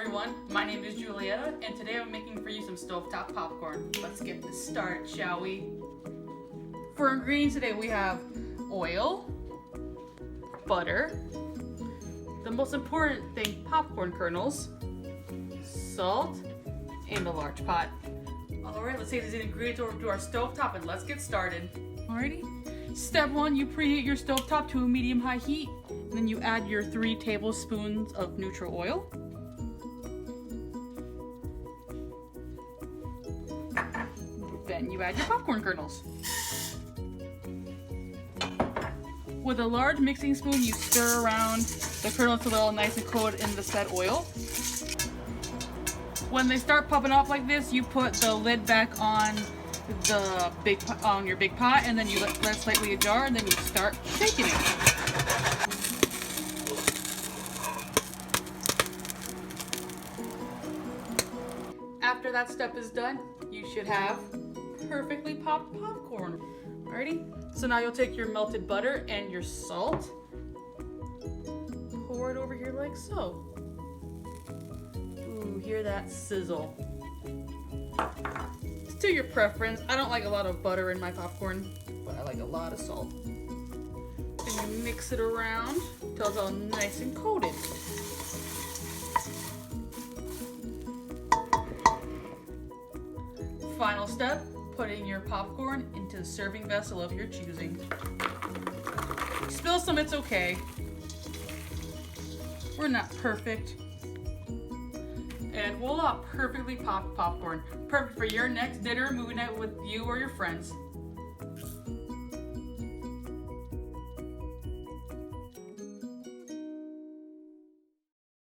everyone, my name is Julietta and today I'm making for you some stovetop popcorn. Let's get this started, shall we? For ingredients today we have oil, butter, the most important thing, popcorn kernels, salt, and a large pot. Alright, let's take these ingredients over to our stovetop and let's get started. Alrighty. Step 1, you preheat your stovetop to a medium-high heat. Then you add your 3 tablespoons of neutral oil. Then you add your popcorn kernels. With a large mixing spoon, you stir around the kernels till they're all nice and coated in the said oil. When they start popping off like this, you put the lid back on your big pot, and then you let it slightly ajar, and then you start shaking it. After that step is done, you should have perfectly popped popcorn. Alrighty? So now you'll take your melted butter and your salt, pour it over here like so. Ooh, hear that sizzle. It's to your preference. I don't like a lot of butter in my popcorn, but I like a lot of salt. And you mix it around until it's all nice and coated. Final step, putting your popcorn into the serving vessel of your choosing. Spill some, it's okay. We're not perfect. And voila, perfectly popped popcorn. Perfect for your next dinner, movie night with you or your friends.